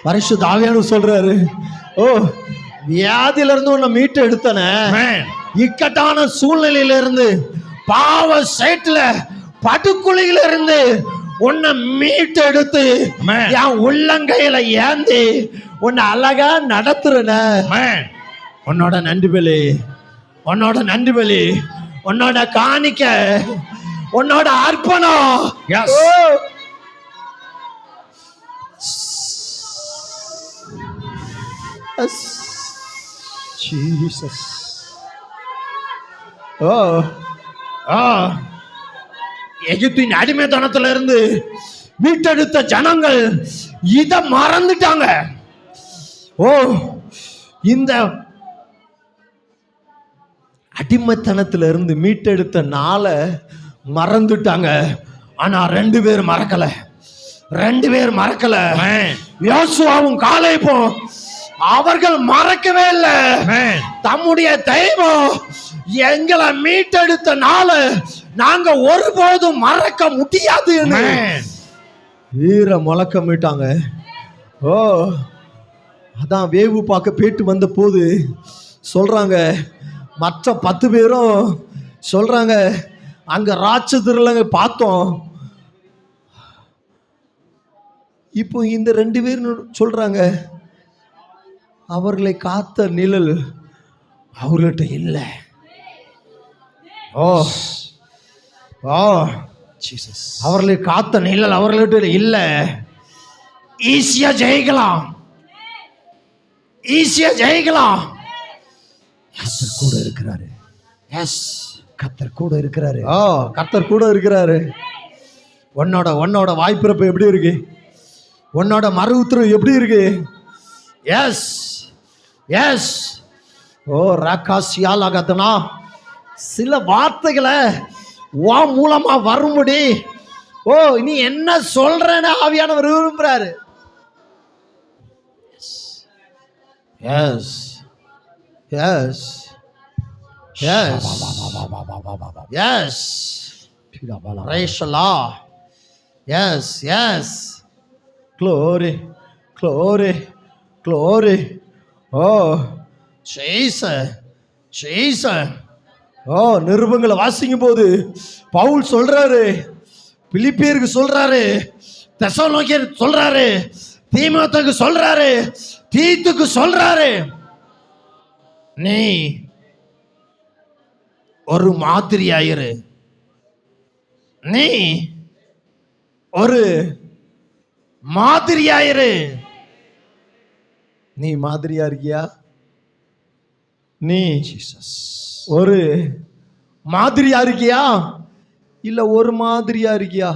பரிசுத்த ஆவியானவர் சொல்றாரு, ஓ வியாதியில இருந்து உன்னை மீட்டு எடுத்தன, இக்கட்டான சூழ்நிலையில இருந்து, பாவ சேட்டுல படுக்குழியில இருந்து உன்னை மீட்டு எடுத்து என் உள்ளங்கையில ஏந்தி உன்னை அழகா நடத்துறன. உன்னோட நன்றி பலி, உன்னோட நன்றி பலி, உன்னோட காணிக்க, உன்னோட அர்ப்பணம். ஜீசஸ். ஓ ஓ எகிப்தின் அடிமைத்தனத்துல இருந்து மீட்டெடுத்த ஜனங்கள் இத மறந்துட்டாங்க. ஓ இந்த அடிமைத்தனத்துல இருந்து மீட்டெடுத்த நாளை மறந்துட்டாங்க. ஆனா ரெண்டு பேர் மறக்கல. யோசுவாவும் காலேபும் அவர்கள் மறக்கவே இல்லை. தம்முடைய தெய்வம் எங்களை மீட்டெடுத்த நாள நாங்க ஒருபோதும் மறக்க முடியாது. வீர முழக்கமிட்டாங்க. ஓ அதான் வேவு பார்க்க போயிட்டு வந்த போது சொல்றாங்க, மற்ற 10 பேரும் சொல்றாங்க, அங்க ராட்சதர்களை பார்த்தோம். இப்போ இந்த 2 பேரும் சொல்றாங்க, அவர்களை காத்த நிழல் அவர்கிட்ட இல்லை. ஓ ஓ ஜீசஸ், அவர்களை காத்த நிழல் அவர்கிட்ட இல்லை. ஈஸியா ஜெயிக்கலாம். கர்த்தர் கூட இருக்கிறாரு. எஸ், கர்த்தர் கூட இருக்கிறாரு. ஓ கர்த்தர் கூட இருக்கிறாரு. உன்னோட வாய்ப்பிறப்பு எப்படி இருக்கு? உன்னோட மறு உத்தரவு எப்படி இருக்கு? S yes. ஓ ராகாசியாலாகதனா சில வார்த்தைகளை வா மூலமா வரும்படி, ஓ நீ என்ன சொல்றன்னு ஆவியானவர் விரும்புறாரு. Yes yes yes yes. Praise the Lord. Yes yes. Glory glory glory. Oh Jesus Jesus. ஓ நிருபங்களை வாசிக்கும் போது பவுல் சொல்றாரு, பிலிப்பியருக்கு சொல்றாரு, தெசலோனிக்கேயர் சொல்றாரு, தீமோத்தேயுக்கு சொல்றாரு, தீத்துக்கு சொல்றாரு, நீ ஒரு மாதிரியாயிரு. நீ ஒரு மாதிரியாயிரு. நீ மாதிரியா இருக்கியா? நீ ஒரு மாதிரியா இருக்கியா இல்ல ஒரு மாதிரியா இருக்கியா?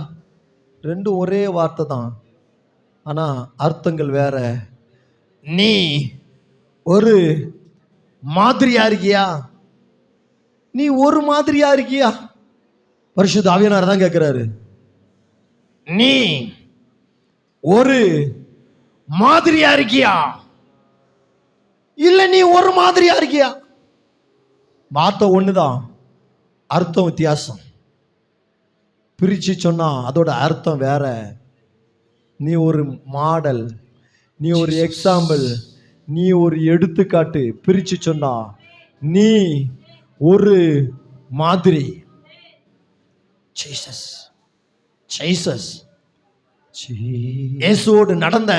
ரெண்டும் ஒரே வார்த்தை தான், ஆனா அர்த்தங்கள் வேற. நீ ஒரு மாதிரியா இருக்கியா? நீ ஒரு மாதிரியா இருக்கியா? பரிசுத்த ஆவியானவர் தான் கேட்கிறாரு. நீ ஒரு மாதிரியா இருக்கியா இல்ல நீ ஒரு மாதிரியா இருக்கியா? வார்த்தை ஒண்ணுதான், அர்த்தம் வித்தியாசம். பிரிச்சு சொன்னா அதோட அர்த்தம் வேற. நீ ஒரு மாடல், நீ ஒரு எக்ஸாம்பிள், நீ ஒரு எடுத்துக்காட்டு. பிரிச்சு சொன்னா நீ ஒரு மாதிரி. Jesus Jesus. இயேசுவோடு நடந்த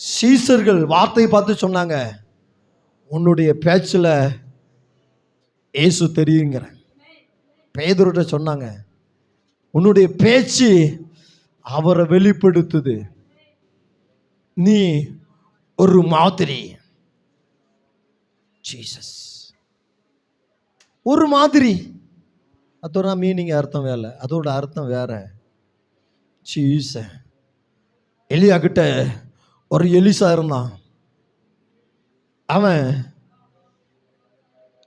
சீசர்கள் வார்த்தை பார்த்து சொன்னாங்க, உன்னுடைய பேச்சுல இயேசு தெரியுங்கிற. பேதுருட்ட சொன்னாங்க, உன்னுடைய பேச்சு அவரை வெளிப்படுத்துது. நீ ஒரு மாதிரி. ஜீசஸ் ஒரு மாதிரி. அதோட மீனிங் அர்த்தம் வேற, அதோட அர்த்தம் வேற. ஜீசஸ். எலியா கிட்ட ஒரு எலிசா இருந்தான்.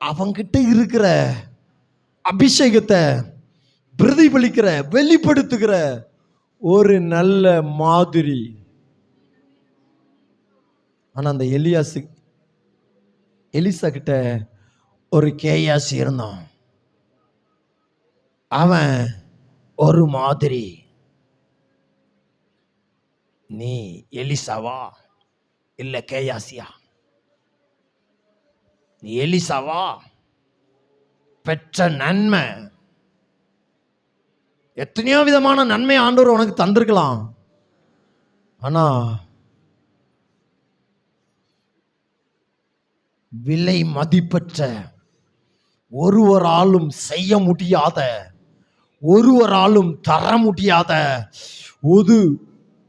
அவன்கிட்ட இருக்கிற அபிஷேகத்தை பிரதிபலிக்கிற, வெளிப்படுத்துகிற ஒரு நல்ல மாதிரி. ஆனா அந்த எலிசா கிட்ட ஒரு கேயாசி இருந்தான். அவன் ஒரு மாதிரி. நீ எலிசாவா? இல்ல கேயாசியா? நீ எலிசாவா? பெற்ற நன்மை எத்தனையோ விதமான நன்மை ஆண்டவர் உனக்கு தந்திருக்கலாம். ஆனா விலை மதிப்பற்ற, ஒருவராலும் செய்ய முடியாத, ஒருவராலும் தர முடியாத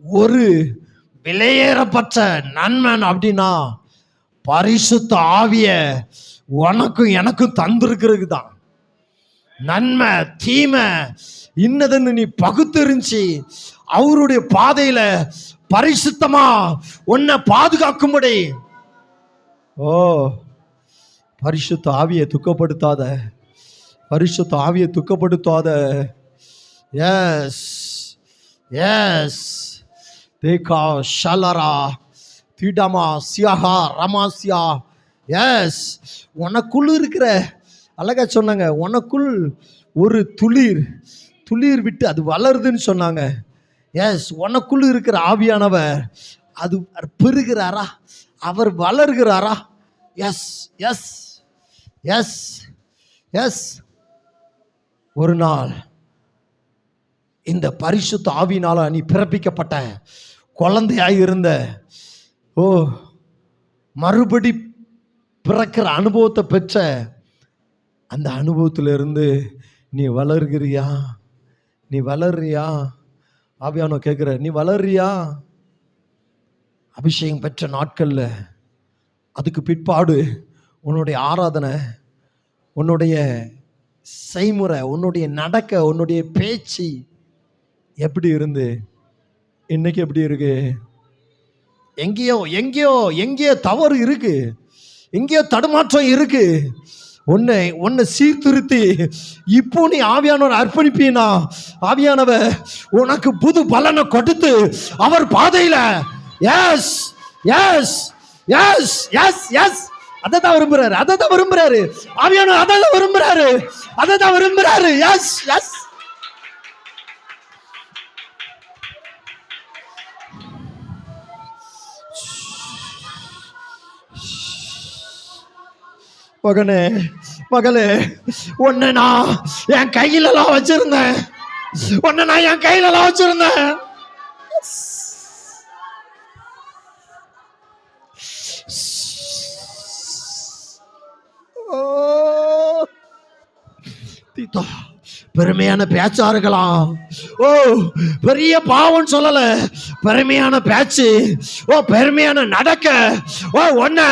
ஒரு விலையேறப்பட்ட நன்மன் அப்படின்னா பரிசுத்த ஆவிய உனக்கும் எனக்கும் தந்திருக்கிறது தான். நன்மை தீமை இன்னதுன்னு நீ பகுத்தறிஞ்சு அவருடைய பாதையில பரிசுத்தமா உன்னை பாதுகாக்கும்படி. ஓ, பரிசுத்த ஆவியை துக்கப்படுத்தாத, பரிசுத்த ஆவியை துக்கப்படுத்தாத. எஸ் எஸ் தேகா ஷலரா தீடமா சியாஹா ரமாசியா. எஸ், உனக்குள் இருக்கிற, அழகா சொன்னாங்க, உனக்குள் ஒரு துளிர் விட்டு அது வளருதுன்னு சொன்னாங்க. எஸ், உனக்குள் இருக்கிற ஆவியானவர் அது பெருகிறாரா, அவர் வளர்கிறாரா? Yes yes yes yes. ஒரு நாள் இந்த பரிசுத்த ஆவியினால நீ பிறப்பிக்கப்பட்ட குழந்தையாய் இருந்த, ஓ, மறுபடி பிறக்கிற அனுபவத்தை பெற்ற அந்த அனுபவத்திலிருந்து நீ வளர்கிறியா? நீ வளர்றியா? ஆவியானோ கேட்குற, நீ வளர்றியா? அபிஷேகம் பெற்ற நாட்கள்ல அதுக்கு பிற்பாடு உன்னுடைய ஆராதனை, உன்னுடைய செய்முறை, உன்னுடைய நடக்க, உன்னுடைய பேச்சு எப்படி இருந்து இன்னைக்கு எப்படி இருக்கு? எங்கேயோ எங்கேயோ எங்கேயோ தவறு இருக்கு, எங்கேயோ தடுமாற்றம் இருக்கு. உன்னை சீர்திருத்தி இப்போ நீ ஆவியானவர் அர்ப்பணிப்பீனா, ஆவியானவர் உனக்கு புது பலனை கொடுத்து அவர் பாதையில. Yes yes yes yes yes, அதை தான் விரும்புறாரு, அதை தான் விரும்புறாரு ஆவியானவர், அதை தான் விரும்புறாரு, அதை தான் விரும்புறாரு. Yes S. மகனே மகளே, உன்னை நான் என் கையிலலாம் வச்சிருந்தேன், உன்னை நான் என் கையிலலாம் வச்சிருந்தேன். பெருமையான பேச்சா இருக்கலாம். ஓ, பெரிய பாவம் சொல்லல, பெருமையான பேச்சு, ஓ, பெருமையான நடக்க, ஓ, உன்னை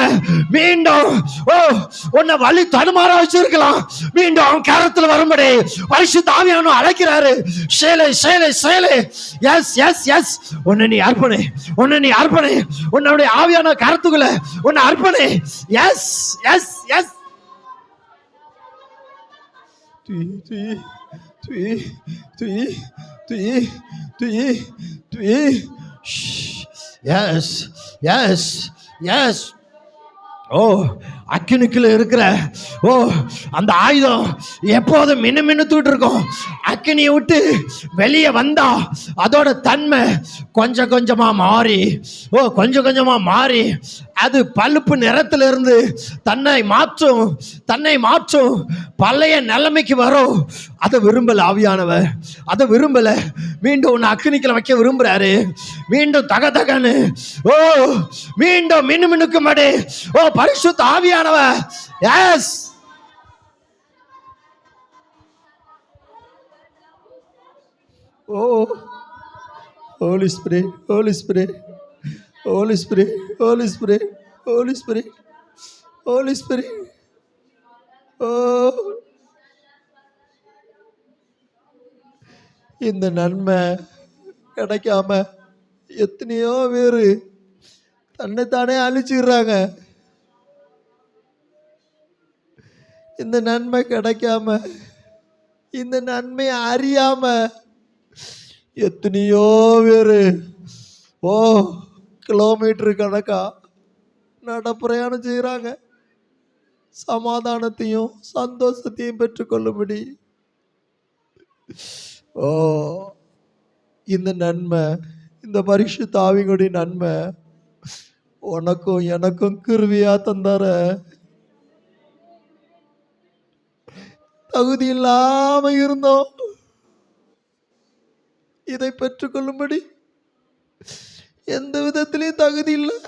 மீண்டும், ஓ, உன்னை வழி தடுமாற வச்சிருக்கலாம். மீண்டும் அவன் கரத்துல வரும்படி பரிசுத்த ஆவியானவர் அழைக்கிறாரு. சேலை சேலை சேலை. Yes yes yes. உன்னை நீ அர்ப்பணி, உன்னை நீ அர்ப்பணி, உன்னுடைய ஆவியான கரத்துக்குள்ள உன்னை அர்ப்பணி. Yes yes yes. Yes, yes, yes. ஓ, அக்கினிக்குள்ள இருக்கிற, ஓ, அந்த ஆயுதம் எப்போதும் மின்னுமின்னுத்துட்டு இருக்கும். அக்கினியை விட்டு வெளியே வந்தா அதோட தன்மை கொஞ்சம் கொஞ்சமா மாறி, ஓ, கொஞ்சம் கொஞ்சமா மாறி அது பழுப்பு நிறத்துல இருந்து தன்னை மாற்றும் பழைய நிலைமைக்கு வரும். அதை விரும்பல ஆவியானவர், அதை விரும்பல. மீண்டும் உன்னை அக்கினிக்குள்ள வைக்க விரும்புறாரு. மீண்டும் தகதகன்னு, ஓ, மீண்டும் மின்னுமின்னுக்கும்படி, ஓ, பரிசுத்த ஆவியானவர். எஸ். ஓ, Holy Spirit, Holy Spirit, Holy Spirit, Holy Spirit, Holy Spirit, Holy Spirit. ஓ, இந்த நன்மை கிடைக்காம எத்தனையோ பேரு தன்னைத்தானே அழிச்சுக்கிறாங்க. இந்த நன்மை கிடைக்காம, இந்த நன்மை அறியாம எத்தனையோ பேரு, ஓ, கிலோமீட்டர் கணக்கா நடப்பிரயாணம் செய்கிறாங்க சமாதானத்தையும் சந்தோஷத்தையும் பெற்றுக்கொள்ளும்படி. ஓ, இந்த நன்மை, இந்த பரிசுத்த ஆவியுடைய நன்மை உனக்கும் எனக்கும் கிருவியா தந்தார. தகுதி இல்லாம இருந்தோம், இதை பெற்றுக்கொள்ளும்படி எந்த விதத்திலையும் தகுதி இல்லை.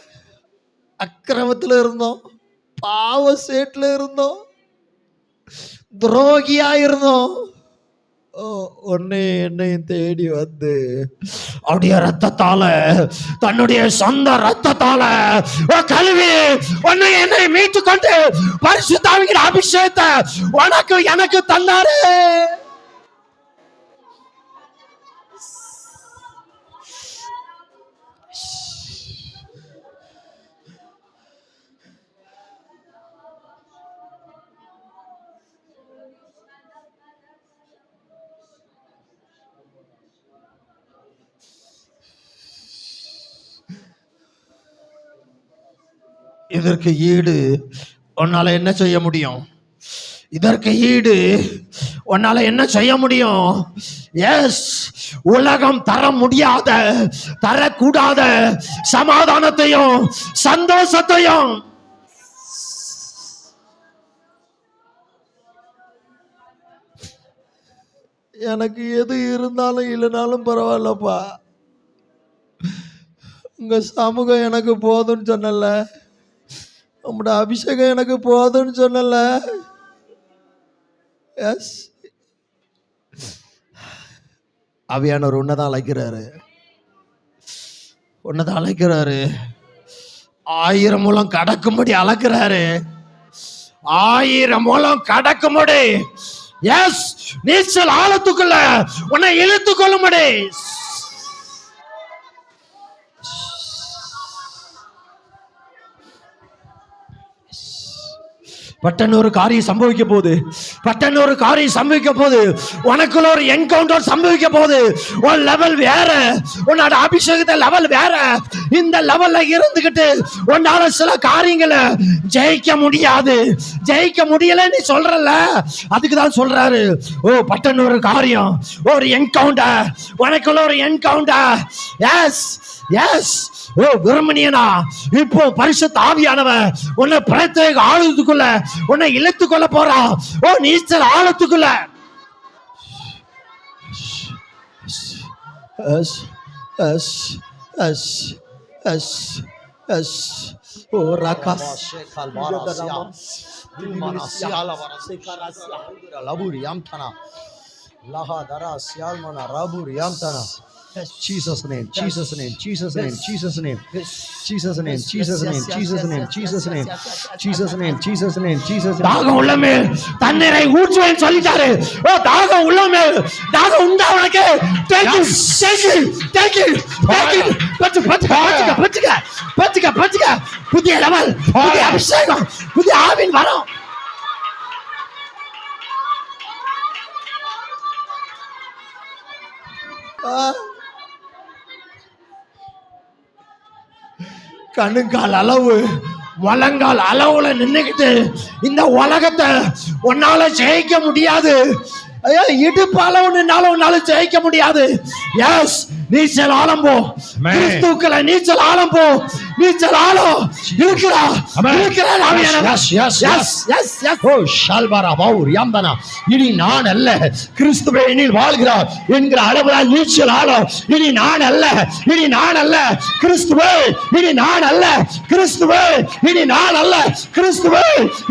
அக்கிரமத்தில் இருந்தோம், பாவ சேட்டில் இருந்தோம், துரோகியா இருந்தோம். என்னையும் தேடி வந்து அவருடைய ரத்தத்தால, தன்னுடைய சொந்த ரத்தத்தால கழுவி உன்னை என்னை மீட்டு கொண்டு பரிசுத்த ஆவியின் அபிஷேகத்தை உனக்கு எனக்கு தந்தாரு. இதற்கு ஈடு உன்னால என்ன செய்ய முடியும்? இதற்கு ஈடு உன்னால என்ன செய்ய முடியும்? எஸ், உலகம் தர முடியாத, தரக்கூடாத சமாதானத்தையும் சந்தோஷத்தையும் எனக்கு எது இருந்தாலும் இல்லைனாலும் பரவாயில்லப்பா, உங்க சமூகம் எனக்கு போதும்னு சொன்னல, உங்களோட அபிஷேகம் எனக்கு போதும்னு சொன்னல. எஸ், அவியானவர் உன்னதான் அழைக்கிறாரு, உன்னதான் அழைக்கிறாரு. 1000 மூலம் கடக்கும்படி அழைக்கிறாரு, 1000 மூலம் கடக்கும்படி. எஸ், நீச்சல் ஆழத்துக்குள்ள உன்னை இழுத்து கொள்ளும்படி. பட்டன் ஒரு காரியம் சம்பவிக்க போகுது, பட்டன் ஒரு காரியம் சம்பவிக்க போகுது. உனக்குள்ள ஒரு என்கவுண்டர் சம்பவிக்க போகுது. உன் லெவல் வேற, உன்னோட அபிஷேகத்தை லெவல் வேற. இந்த லெவல்ல இருந்துகிட்டு உன்னால சில காரியங்களை ஜெயிக்க முடியாது, ஜெயிக்க முடியலன்னு சொல்றல, அதுக்கு தான் சொல்றாரு. பட்டன் ஒரு காரியம், ஒரு என்கவுண்டர், உனக்குள்ள ஒரு என்கவுண்டர். எஸ் எஸ், விரும்பினா இப்போ பரிசுத்த ஆவியானவர் உன்னை பிரத்யேக ஆழத்துக்குள்ள உன்னை இழுத்துக் கொள்ள போறான். நீச்சல் ஆழத்துக்குள்ள. Yes yes yes yes yes. ஓ ராகாஸ் Jesus name, Jesus name, Jesus name, Jesus name, Jesus name, Jesus name, Jesus name, Jesus name, Jesus name, Jesus name, Jesus name. தாகம் உள்ளமே தண்ணீரை ஊற்றுவேன் சொல்லிட்டாரு. தாகம் உள்ளமே, தாகம் உண்டா உனக்கு? Thank you, thank you, thank you, thank you. பச்சுக்க புதிய லெவல், புதிய அபிஷேகம், புதிய ஆவின் வரம். கணுங்கால் அளவு, முழங்கால் அளவுல நின்னுக்கிட்டு இந்த உலகத்தை உன்னால ஜெயிக்க முடியாது. இடுப்பு அளவு நின்னாலும் உன்னால ஜெயிக்க முடியாது. எஸ், நீச்சல் ஆழம் போ, கிறிஸ்துவுக்குள்ள நீச்சல் ஆழம் போ, நீச்சல் ஆழம் இருக்கிறா இனி நான் அல்ல, கிறிஸ்துவே என்னில் வாழ்கிறார் என்கிற அளவுதான் நீச்சல் ஆழம். இனி நான் அல்ல, இனி நான் அல்ல, கிறிஸ்துவே இனி நான் அல்ல, கிறிஸ்துவே இனி நான் அல்ல, கிறிஸ்துவே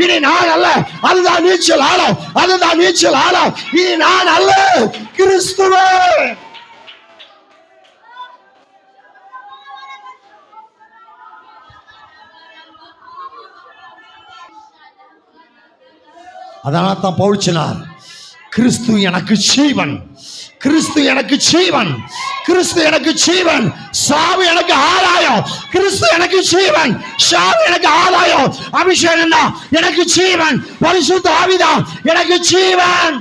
இனி நான் அல்ல. அதுதான் நீச்சல் ஆழம், அதுதான் நீச்சல் ஆழம். இனி நான் அல்ல, கிறிஸ்துவே. அதனால தான் பவுல் சொன்னார், கிறிஸ்து எனக்கு ஜீவன், கிறிஸ்து எனக்கு ஜீவன், கிறிஸ்து எனக்கு ஜீவன், சாவு எனக்கு ஆதாயம். கிறிஸ்து எனக்கு ஜீவன், சாவு எனக்கு ஆதாயம். அபிஷேகம் தான் எனக்கு ஜீவன், பரிசுத்த ஆவிதான் எனக்கு ஜீவன்.